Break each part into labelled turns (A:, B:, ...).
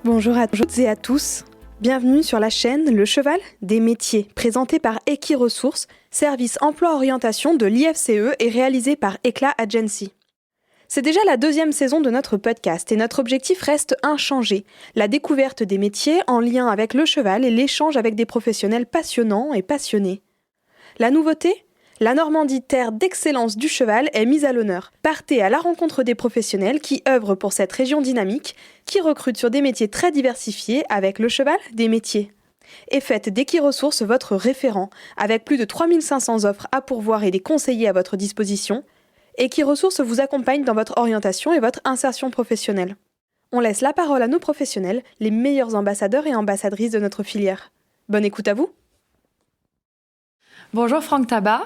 A: Bonjour à toutes et à tous. Bienvenue sur la chaîne Le Cheval des métiers, présentée par Equiresources, service emploi-orientation de l'IFCE et réalisé par Eclat Agency. C'est déjà la 2e saison de notre podcast et notre objectif reste inchangé, la découverte des métiers en lien avec le cheval et l'échange avec des professionnels passionnants et passionnés. La nouveauté ? La Normandie, terre d'excellence du cheval, est mise à l'honneur. Partez à la rencontre des professionnels qui œuvrent pour cette région dynamique, qui recrutent sur des métiers très diversifiés avec le cheval des métiers. Et faites d'Equiresources votre référent, avec plus de 3500 offres à pourvoir et des conseillers à votre disposition. Equiresources vous accompagne dans votre orientation et votre insertion professionnelle. On laisse la parole à nos professionnels, les meilleurs ambassadeurs et ambassadrices de notre filière. Bonne écoute à vous.
B: Bonjour Franck Tabat,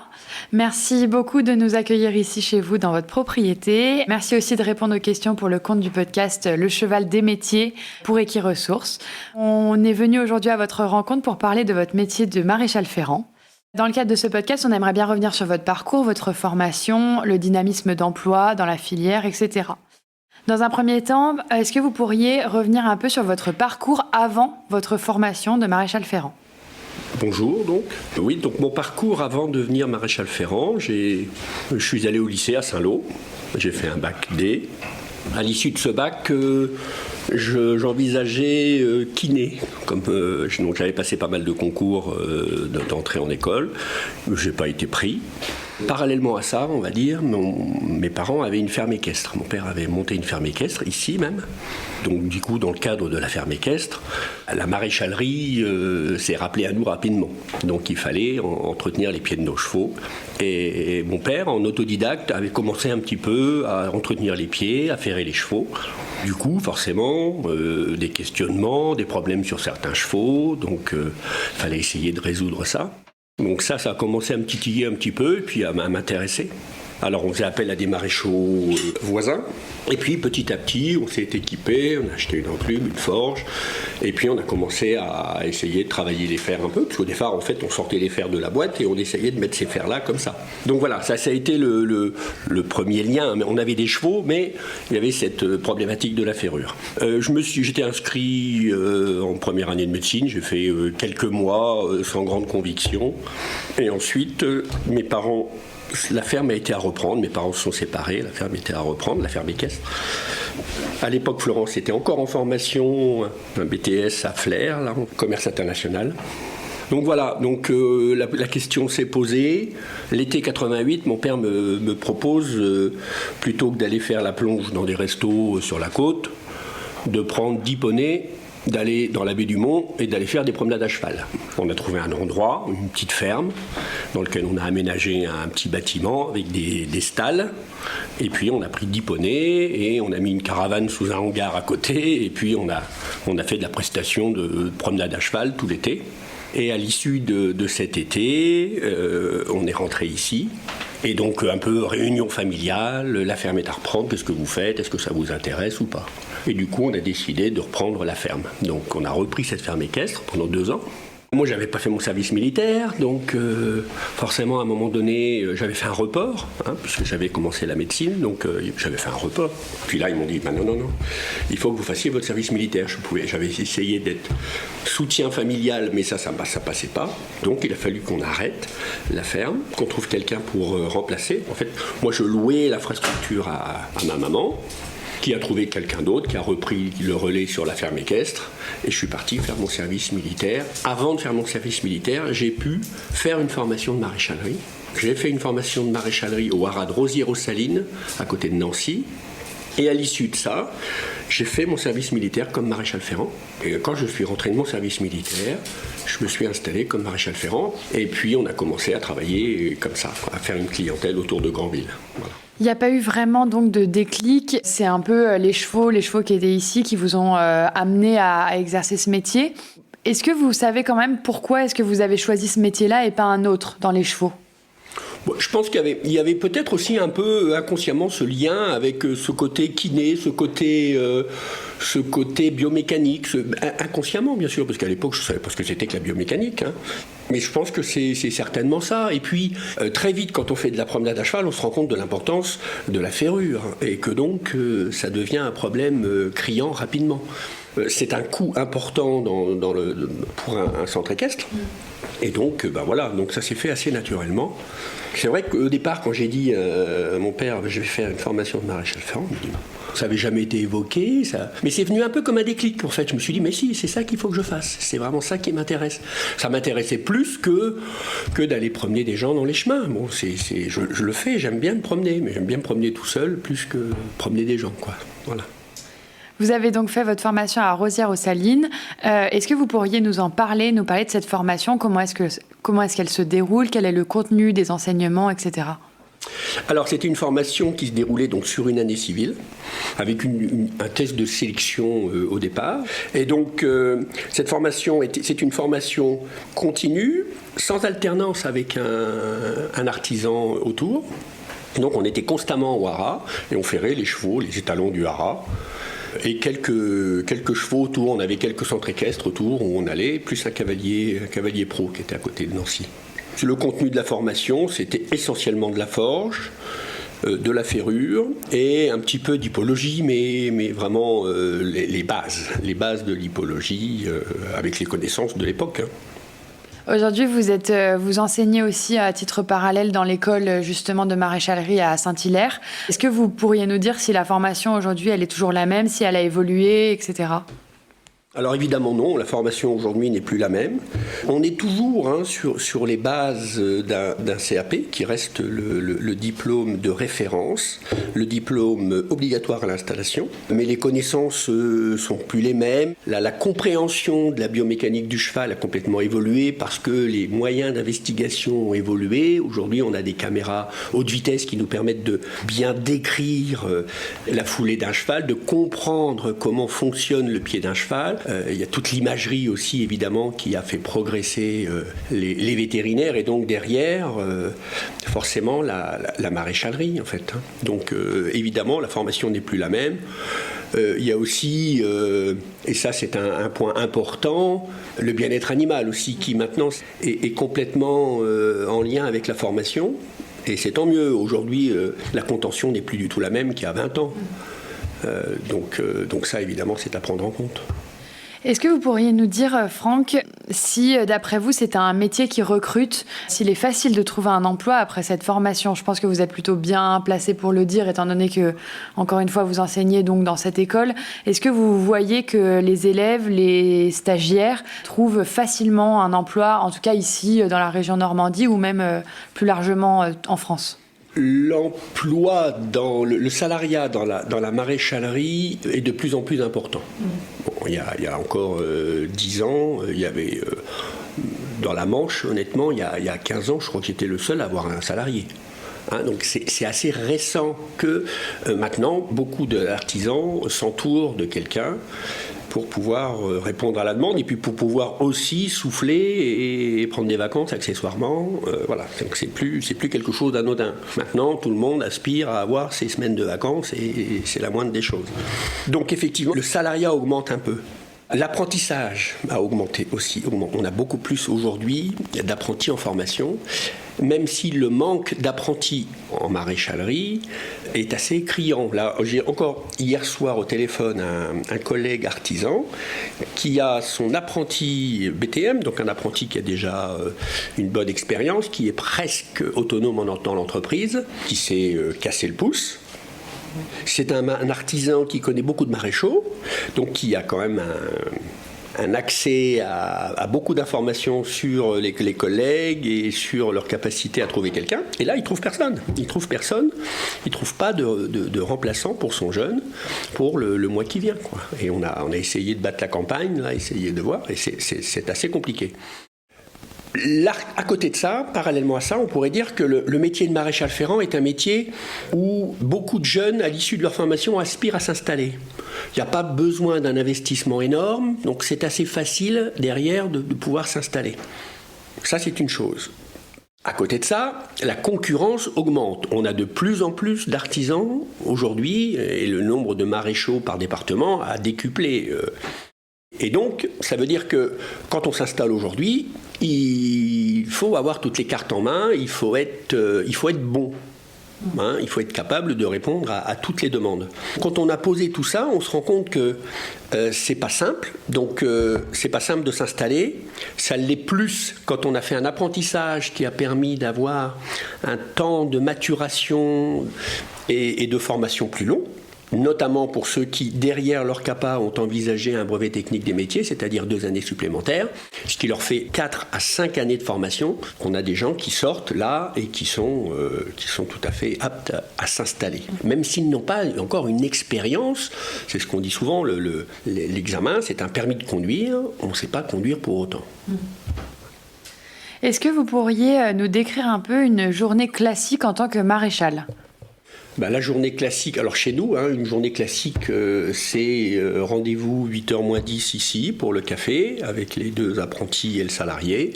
B: merci beaucoup de nous accueillir ici chez vous dans votre propriété. Merci aussi de répondre aux questions pour le compte du podcast Le Cheval des métiers pour Equiresources. On est venu aujourd'hui à votre rencontre pour parler de votre métier de maréchal ferrant. Dans le cadre de ce podcast, on aimerait bien revenir sur votre parcours, votre formation, le dynamisme d'emploi dans la filière, etc. Dans un premier temps, est-ce que vous pourriez revenir un peu sur votre parcours avant votre formation de maréchal ferrant ?
C: Bonjour donc. Oui, donc mon parcours avant de devenir maréchal ferrant, je suis allé au lycée à Saint-Lô, j'ai fait un bac D. À l'issue de ce bac, j'envisageais kiné, donc j'avais passé pas mal de concours d'entrée en école, je n'ai pas été pris. Parallèlement à ça, on va dire, mes parents avaient une ferme équestre. Mon père avait monté une ferme équestre, ici même. Donc du coup, dans le cadre de la ferme équestre, la maréchalerie s'est rappelée à nous rapidement. Donc il fallait entretenir les pieds de nos chevaux. Et mon père, en autodidacte, avait commencé un petit peu à entretenir les pieds, à ferrer les chevaux. Du coup, forcément, des questionnements, des problèmes sur certains chevaux. Donc il fallait essayer de résoudre ça. Donc ça a commencé à me titiller un petit peu et puis à m'intéresser. Alors on faisait appel à des maréchaux voisins. Et puis petit à petit, on s'est équipé, on a acheté une enclume, une forge. Et puis on a commencé à essayer de travailler les fers un peu. Parce qu'au départ, en fait, on sortait les fers de la boîte et on essayait de mettre ces fers-là comme ça. Donc voilà, ça a été le premier lien. On avait des chevaux, mais il y avait cette problématique de la ferrure. J'étais inscrit en première année de médecine. J'ai fait quelques mois sans grande conviction. Et ensuite, mes parents... La ferme a été à reprendre, mes parents se sont séparés, la ferme était à reprendre, la ferme équestre. À l'époque, Florence était encore en formation, un BTS à Flers, là, en commerce international. Donc voilà, la question s'est posée. L'été 88, mon père me propose, plutôt que d'aller faire la plonge dans des restos sur la côte, de prendre 10 poneys, d'aller dans la baie du Mont et d'aller faire des promenades à cheval. On a trouvé un endroit, une petite ferme, dans lequel on a aménagé un petit bâtiment avec des stalles. Et puis on a pris 10 poneys et on a mis une caravane sous un hangar à côté. Et puis on a fait de la prestation de promenade à cheval tout l'été. Et à l'issue de cet été, on est rentré ici. Et donc un peu réunion familiale, la ferme est à reprendre, qu'est-ce que vous faites, est-ce que ça vous intéresse ou pas ? Et du coup on a décidé de reprendre la ferme. Donc on a repris cette ferme équestre pendant 2 ans. Moi j'avais pas fait mon service militaire, donc forcément à un moment donné j'avais fait un report, puisque j'avais commencé la médecine, donc j'avais fait un report. Puis là ils m'ont dit non, il faut que vous fassiez votre service militaire. J'avais essayé d'être soutien familial, mais ça passait pas. Donc il a fallu qu'on arrête la ferme, qu'on trouve quelqu'un pour remplacer. En fait, moi je louais l'infrastructure à ma maman, qui a trouvé quelqu'un d'autre, qui a repris le relais sur la ferme équestre, et je suis parti faire mon service militaire. Avant de faire mon service militaire, j'ai pu faire une formation de maréchalerie. J'ai fait une formation de maréchalerie au haras de Rosières-aux-Salines, à côté de Nancy, et à l'issue de ça, j'ai fait mon service militaire comme maréchal ferrant. Et quand je suis rentré de mon service militaire, je me suis installé comme maréchal ferrant, et puis on a commencé à travailler comme ça, à faire une clientèle autour de Granville. Voilà.
B: Il n'y a pas eu vraiment donc de déclic. C'est un peu les chevaux qui étaient ici qui vous ont amené à exercer ce métier. Est-ce que vous savez quand même pourquoi est-ce que vous avez choisi ce métier-là et pas un autre dans les chevaux ?
C: Bon, je pense qu'il y avait peut-être aussi un peu inconsciemment ce lien avec ce côté kiné, ce côté biomécanique, inconsciemment bien sûr, parce qu'à l'époque je ne savais pas ce que c'était que la biomécanique. Mais je pense que c'est certainement ça. Et puis, très vite, quand on fait de la promenade à cheval, on se rend compte de l'importance de la ferrure. Et que donc, ça devient un problème criant rapidement. C'est un coût important pour un centre équestre. Et donc, donc ça s'est fait assez naturellement. C'est vrai qu'au départ, quand j'ai dit à mon père, je vais faire une formation de maréchal ferrant, il me dit, ça n'avait jamais été évoqué. Mais c'est venu un peu comme un déclic, en fait. Je me suis dit, mais si, c'est ça qu'il faut que je fasse. C'est vraiment ça qui m'intéresse. Ça m'intéressait plus que d'aller promener des gens dans les chemins. Bon, je le fais, j'aime bien me promener, mais j'aime bien me promener tout seul plus que promener des gens, quoi. Voilà.
B: Vous avez donc fait votre formation à Rosières-aux-Salines. Est-ce que vous pourriez nous en parler, nous parler de cette formation? Comment est-ce qu'elle se déroule? Quel est le contenu des enseignements, etc.
C: Alors, c'était une formation qui se déroulait donc sur une année civile, avec un test de sélection au départ. Et donc, cette formation, c'est une formation continue, sans alternance avec un artisan autour. Donc, on était constamment au haras, et on ferrait les chevaux, les étalons du haras. Et quelques chevaux autour, on avait quelques centres équestres autour où on allait, plus un cavalier pro qui était à côté de Nancy. Le contenu de la formation, c'était essentiellement de la forge, de la ferrure et un petit peu d'hippologie, mais vraiment les bases de l'hippologie avec les connaissances de l'époque.
B: Aujourd'hui, vous enseignez aussi à titre parallèle dans l'école justement de maréchalerie à Saint-Hilaire. Est-ce que vous pourriez nous dire si la formation aujourd'hui, elle est toujours la même, si elle a évolué, etc.
C: Alors évidemment non, la formation aujourd'hui n'est plus la même. On est toujours sur les bases d'un CAP qui reste le diplôme de référence, le diplôme obligatoire à l'installation, mais les connaissances sont plus les mêmes. La compréhension de la biomécanique du cheval a complètement évolué parce que les moyens d'investigation ont évolué. Aujourd'hui on a des caméras haute vitesse qui nous permettent de bien décrire la foulée d'un cheval, de comprendre comment fonctionne le pied d'un cheval. Il y a toute l'imagerie aussi, évidemment, qui a fait progresser les vétérinaires et donc derrière, forcément, la maréchalerie, en fait. Donc, évidemment, la formation n'est plus la même. Il y a aussi, et ça c'est un point important, le bien-être animal aussi, qui maintenant est complètement en lien avec la formation. Et c'est tant mieux. Aujourd'hui, la contention n'est plus du tout la même qu'il y a 20 ans. Donc ça, évidemment, c'est à prendre en compte.
B: Est-ce que vous pourriez nous dire, Franck, si d'après vous c'est un métier qui recrute, s'il est facile de trouver un emploi après cette formation? Je pense que vous êtes plutôt bien placé pour le dire, étant donné que, encore une fois, vous enseignez donc dans cette école. Est-ce que vous voyez que les élèves, les stagiaires trouvent facilement un emploi, en tout cas ici dans la région Normandie ou même plus largement en France?
C: L'emploi, le salariat dans la maréchalerie est de plus en plus important. Bon, il y a encore 10 ans, il y avait dans la Manche, honnêtement, il y a 15 ans, je crois que j'étais le seul à avoir un salarié. Donc c'est assez récent que maintenant, beaucoup d'artisans s'entourent de quelqu'un pour pouvoir répondre à la demande et puis pour pouvoir aussi souffler et prendre des vacances accessoirement. Voilà, donc c'est plus quelque chose d'anodin. Maintenant, tout le monde aspire à avoir ses semaines de vacances et c'est la moindre des choses. Donc effectivement, le salariat augmente un peu. L'apprentissage a augmenté aussi. On a beaucoup plus aujourd'hui d'apprentis en formation, même si le manque d'apprentis en maréchalerie est assez criant. Là, j'ai encore hier soir au téléphone un collègue artisan qui a son apprenti BTM, donc un apprenti qui a déjà une bonne expérience, qui est presque autonome dans l'entreprise, qui s'est cassé le pouce. C'est un artisan qui connaît beaucoup de maréchaux, donc qui a quand même un accès à beaucoup d'informations sur les collègues et sur leur capacité à trouver quelqu'un. Et là, il ne trouve personne. Il ne trouve pas de remplaçant pour son jeune pour le mois qui vient, quoi. Et on a essayé de battre la campagne, là, essayé de voir, et c'est assez compliqué. Là, à côté de ça, parallèlement à ça, on pourrait dire que le métier de maréchal ferrant est un métier où beaucoup de jeunes, à l'issue de leur formation, aspirent à s'installer. Il n'y a pas besoin d'un investissement énorme, donc c'est assez facile derrière de pouvoir s'installer. Ça, c'est une chose. À côté de ça, la concurrence augmente. On a de plus en plus d'artisans aujourd'hui, et le nombre de maréchaux par département a décuplé. Et donc, ça veut dire que quand on s'installe aujourd'hui, il il faut avoir toutes les cartes en main, il faut être bon. Il faut être capable de répondre à toutes les demandes. Quand on a posé tout ça, on se rend compte que c'est pas simple. Donc c'est pas simple de s'installer. Ça l'est plus quand on a fait un apprentissage qui a permis d'avoir un temps de maturation et de formation plus long. Notamment pour ceux qui, derrière leur CAPA, ont envisagé un brevet technique des métiers, c'est-à-dire 2 années supplémentaires, ce qui leur fait 4 à 5 années de formation. On a des gens qui sortent là et qui sont tout à fait aptes à s'installer. Même s'ils n'ont pas encore une expérience, c'est ce qu'on dit souvent, l'examen, c'est un permis de conduire, on ne sait pas conduire pour autant.
B: Est-ce que vous pourriez nous décrire un peu une journée classique en tant que maréchal ?
C: La journée classique, alors chez nous, une journée classique, c'est rendez-vous 8h moins 10 ici pour le café, avec les 2 apprentis et le salarié.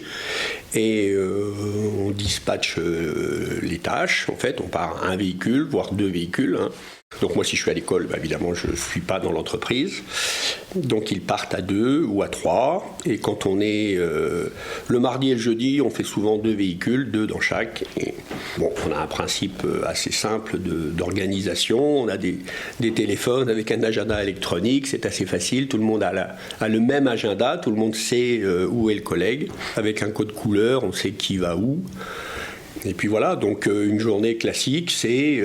C: Et on dispatche les tâches. En fait, on part à un véhicule, voire 2 véhicules. Donc moi, si je suis à l'école, évidemment, je ne suis pas dans l'entreprise. Donc ils partent à 2 ou à 3. Et quand on est le mardi et le jeudi, on fait souvent 2 véhicules, 2 dans chaque. Et, on a un principe assez simple d'organisation. On a des téléphones avec un agenda électronique. C'est assez facile. Tout le monde a le même agenda. Tout le monde sait où est le collègue. Avec un code couleur, on sait qui va où. Et puis voilà, donc une journée classique, c'est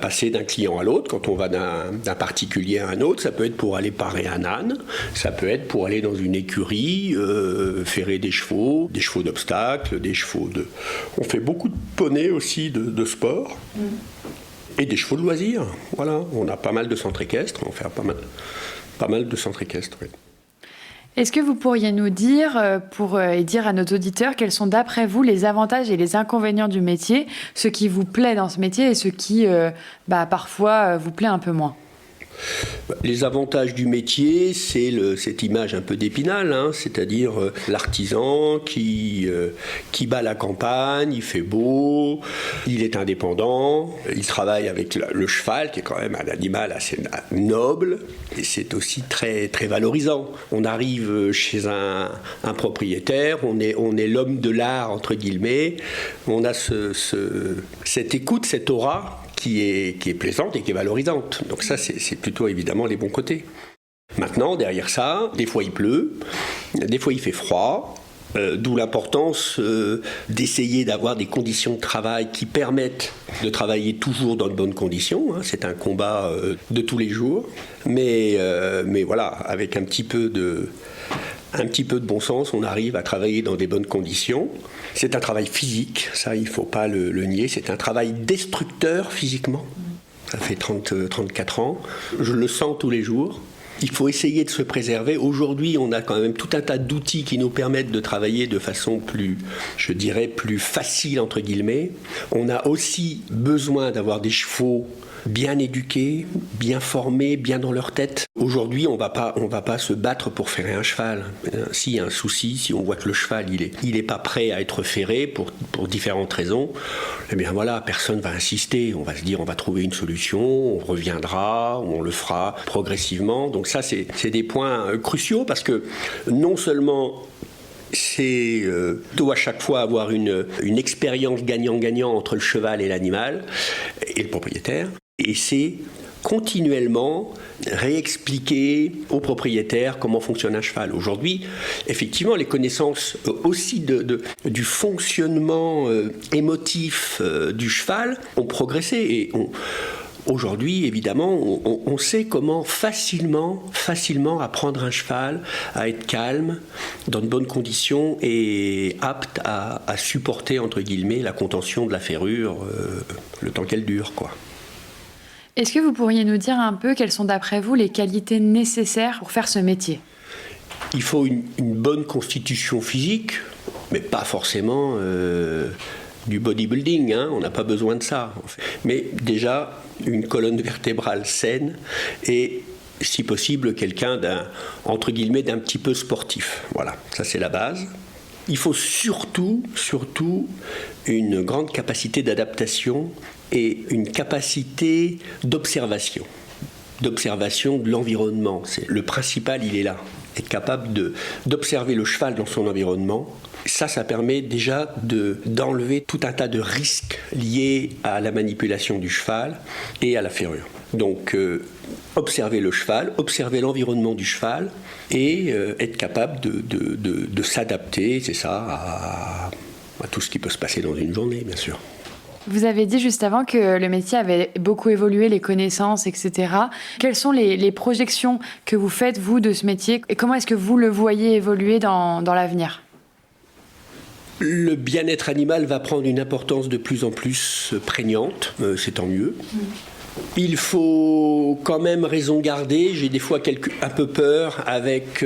C: passer d'un client à l'autre. Quand on va d'un particulier à un autre, ça peut être pour aller parer un âne, ça peut être pour aller dans une écurie, ferrer des chevaux d'obstacles, des chevaux de... On fait beaucoup de poneys aussi de sport, et des chevaux de loisirs. Voilà, on a pas mal de centres équestres, on fait pas mal de centres équestres, oui.
B: Est-ce que vous pourriez nous dire, et dire à nos auditeurs, quels sont d'après vous les avantages et les inconvénients du métier, ce qui vous plaît dans ce métier et ce qui, parfois, vous plaît un peu moins ?
C: Les avantages du métier, c'est cette image un peu d'Épinal, c'est-à-dire l'artisan qui bat la campagne, il fait beau, il est indépendant, il travaille avec le cheval, qui est quand même un animal assez noble, et c'est aussi très, très valorisant. On arrive chez un propriétaire, on est l'homme de l'art, entre guillemets, on a cette écoute, cette aura, qui est plaisante et qui est valorisante. Donc ça, c'est plutôt évidemment les bons côtés. Maintenant, derrière ça, des fois il pleut, des fois il fait froid, d'où l'importance d'essayer d'avoir des conditions de travail qui permettent de travailler toujours dans de bonnes conditions. C'est un combat de tous les jours. Mais voilà, avec un petit peu de bon sens, on arrive à travailler dans des bonnes conditions. C'est un travail physique, ça il ne faut pas le nier, c'est un travail destructeur physiquement. Ça fait 34 ans, je le sens tous les jours. Il faut essayer de se préserver. Aujourd'hui, on a quand même tout un tas d'outils qui nous permettent de travailler de façon plus facile, entre guillemets. On a aussi besoin d'avoir des chevaux bien éduqués, bien formés, bien dans leur tête. Aujourd'hui, on va pas se battre pour ferrer un cheval. S'il y a un souci, si on voit que le cheval il est pas prêt à être ferré pour différentes raisons, eh bien voilà, personne va insister. On va se dire, on va trouver une solution, on reviendra, on le fera progressivement. Donc ça, c'est des points cruciaux parce que non seulement c'est doit à chaque fois avoir une expérience gagnant-gagnant entre le cheval et l'animal et le propriétaire. Et c'est continuellement réexpliquer aux propriétaires comment fonctionne un cheval. Aujourd'hui, effectivement, les connaissances aussi du fonctionnement émotif du cheval ont progressé et aujourd'hui, évidemment, on sait comment facilement apprendre un cheval à être calme, dans de bonnes conditions et apte à supporter, entre guillemets, la contention de la ferrure le temps qu'elle dure, quoi.
B: Est-ce que vous pourriez nous dire un peu quelles sont d'après vous les qualités nécessaires pour faire ce métier ?
C: Il faut une bonne constitution physique, mais pas forcément du bodybuilding, on n'a pas besoin de ça. En fait. Mais déjà, une colonne vertébrale saine et, si possible, quelqu'un d'un petit peu sportif. Voilà, ça c'est la base. Il faut surtout une grande capacité d'adaptation et une capacité d'observation de l'environnement. Le principal, il est là. être capable d'observer le cheval dans son environnement. Ça permet déjà d'enlever tout un tas de risques liés à la manipulation du cheval et à la ferrure. Donc, observer le cheval, observer l'environnement du cheval et être capable de s'adapter, c'est ça, à tout ce qui peut se passer dans une journée, bien sûr.
B: Vous avez dit juste avant que le métier avait beaucoup évolué, les connaissances, etc. Quelles sont les projections que vous faites, vous, de ce métier et comment est-ce que vous le voyez évoluer dans l'avenir ?
C: Le bien-être animal va prendre une importance de plus en plus prégnante, c'est tant mieux. Il faut quand même raison garder, j'ai des fois un peu peur avec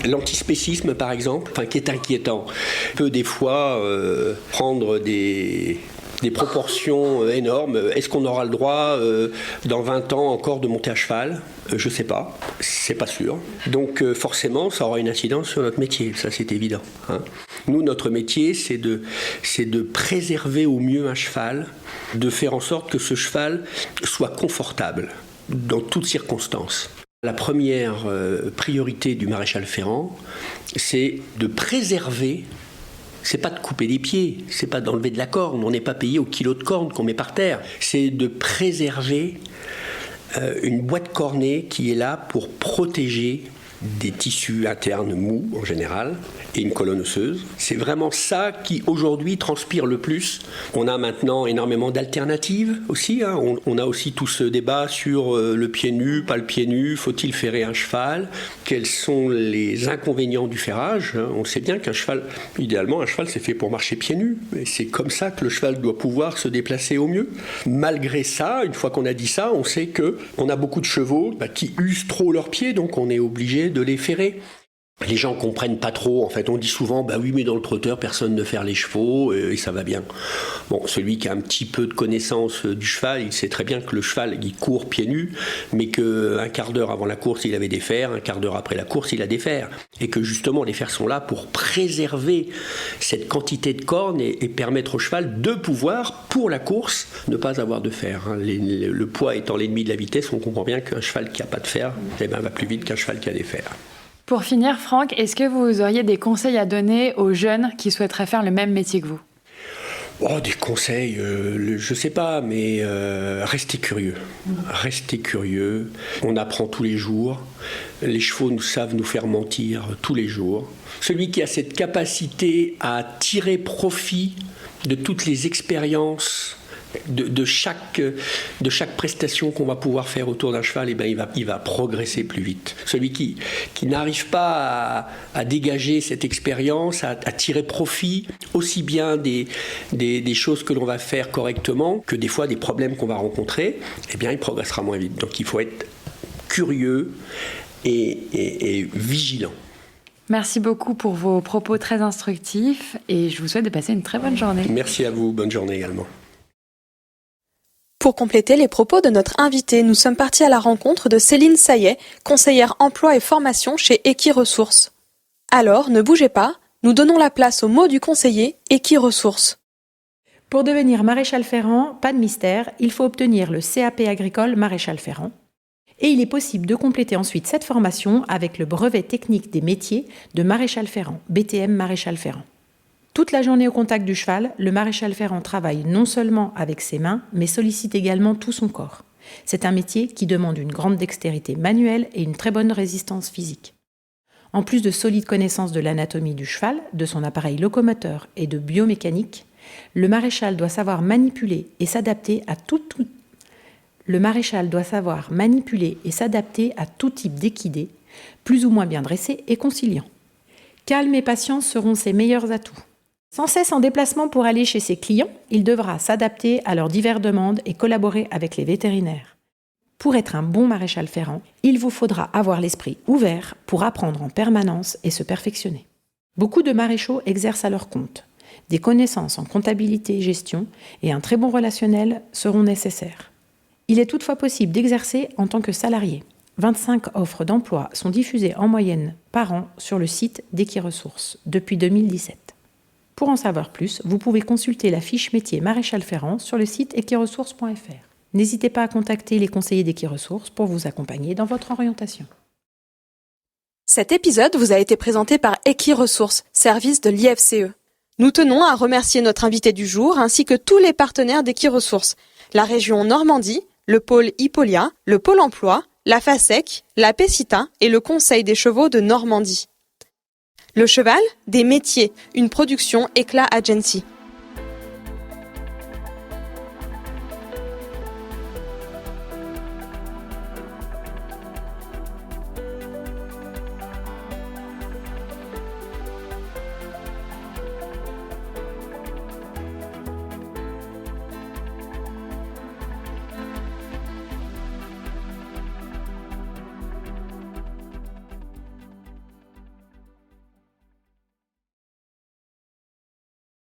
C: l'antispécisme par exemple, qui est inquiétant. On peut des fois prendre des proportions énormes. Est-ce qu'on aura le droit dans 20 ans encore de monter à cheval ? Je ne sais pas, c'est pas sûr. Donc forcément, ça aura une incidence sur notre métier, ça c'est évident. Nous, notre métier, c'est de préserver au mieux un cheval, de faire en sorte que ce cheval soit confortable dans toutes circonstances. La première priorité du maréchal ferrant, c'est de préserver. C'est pas de couper des pieds, c'est pas d'enlever de la corne, on n'est pas payé au kilo de corne qu'on met par terre. C'est de préserver une boîte cornée qui est là pour protéger des tissus internes mous en général et une colonne osseuse. C'est vraiment ça qui aujourd'hui transpire le plus. On a maintenant énormément d'alternatives aussi. On a aussi tout ce débat sur le pied nu, pas le pied nu, faut-il ferrer un cheval ? Quels sont les inconvénients du ferrage ? On sait bien qu'un cheval, idéalement un cheval c'est fait pour marcher pieds nus. Et c'est comme ça que le cheval doit pouvoir se déplacer au mieux. Malgré ça, une fois qu'on a dit ça, on sait qu'on a beaucoup de chevaux qui usent trop leurs pieds, donc on est obligé de les ferrer. Les gens comprennent pas trop. En fait, on dit souvent, oui, mais dans le trotteur, personne ne ferre les chevaux et ça va bien. Bon, celui qui a un petit peu de connaissance du cheval, il sait très bien que le cheval, il court pieds nus, mais qu'un quart d'heure avant la course, il avait des fers, un quart d'heure après la course, il a des fers. Et que justement, les fers sont là pour préserver cette quantité de cornes et permettre au cheval de pouvoir, pour la course, ne pas avoir de fers. Le poids étant l'ennemi de la vitesse, on comprend bien qu'un cheval qui n'a pas de fers, va plus vite qu'un cheval qui a des fers.
B: Pour finir, Franck, est-ce que vous auriez des conseils à donner aux jeunes qui souhaiteraient faire le même métier que vous ?
C: Des conseils, je sais pas, mais restez curieux. Restez curieux. On apprend tous les jours. Les chevaux savent nous faire mentir tous les jours. Celui qui a cette capacité à tirer profit de toutes les expériences de chaque prestation qu'on va pouvoir faire autour d'un cheval, il va progresser plus vite. Celui qui n'arrive pas à dégager cette expérience, à tirer profit aussi bien des choses que l'on va faire correctement que des fois des problèmes qu'on va rencontrer, il progressera moins vite. Donc il faut être curieux et vigilant.
B: Merci beaucoup pour vos propos très instructifs et je vous souhaite de passer une très bonne journée.
C: Merci à vous, bonne journée également.
A: Pour compléter les propos de notre invité, nous sommes partis à la rencontre de Céline Saillet, conseillère emploi et formation chez Equiresources. Alors, ne bougez pas, nous donnons la place au mot du conseiller Equiresources.
D: Pour devenir maréchal ferrant, pas de mystère, il faut obtenir le CAP agricole maréchal ferrant. Et il est possible de compléter ensuite cette formation avec le brevet technique des métiers de maréchal ferrant, BTM maréchal ferrant. Toute la journée au contact du cheval, le maréchal ferrant travaille non seulement avec ses mains, mais sollicite également tout son corps. C'est un métier qui demande une grande dextérité manuelle et une très bonne résistance physique. En plus de solides connaissances de l'anatomie du cheval, de son appareil locomoteur et de biomécanique, le maréchal doit savoir manipuler et s'adapter à tout type d'équidés, plus ou moins bien dressés et conciliants. Calme et patience seront ses meilleurs atouts. Sans cesse en déplacement pour aller chez ses clients, il devra s'adapter à leurs diverses demandes et collaborer avec les vétérinaires. Pour être un bon maréchal ferrant, il vous faudra avoir l'esprit ouvert pour apprendre en permanence et se perfectionner. Beaucoup de maréchaux exercent à leur compte. Des connaissances en comptabilité et gestion et un très bon relationnel seront nécessaires. Il est toutefois possible d'exercer en tant que salarié. 25 offres d'emploi sont diffusées en moyenne par an sur le site d'Equiresources depuis 2017. Pour en savoir plus, vous pouvez consulter la fiche métier maréchal ferrant sur le site equiresources.fr. N'hésitez pas à contacter les conseillers d'Equiresources pour vous accompagner dans votre orientation.
A: Cet épisode vous a été présenté par Equiresources, service de l'IFCE. Nous tenons à remercier notre invité du jour ainsi que tous les partenaires d'Equiresources, la région Normandie, le pôle Hippolia, le pôle emploi, la FASEC, la PECITA et le Conseil des chevaux de Normandie. Le cheval, des métiers, une production Éclat Agency.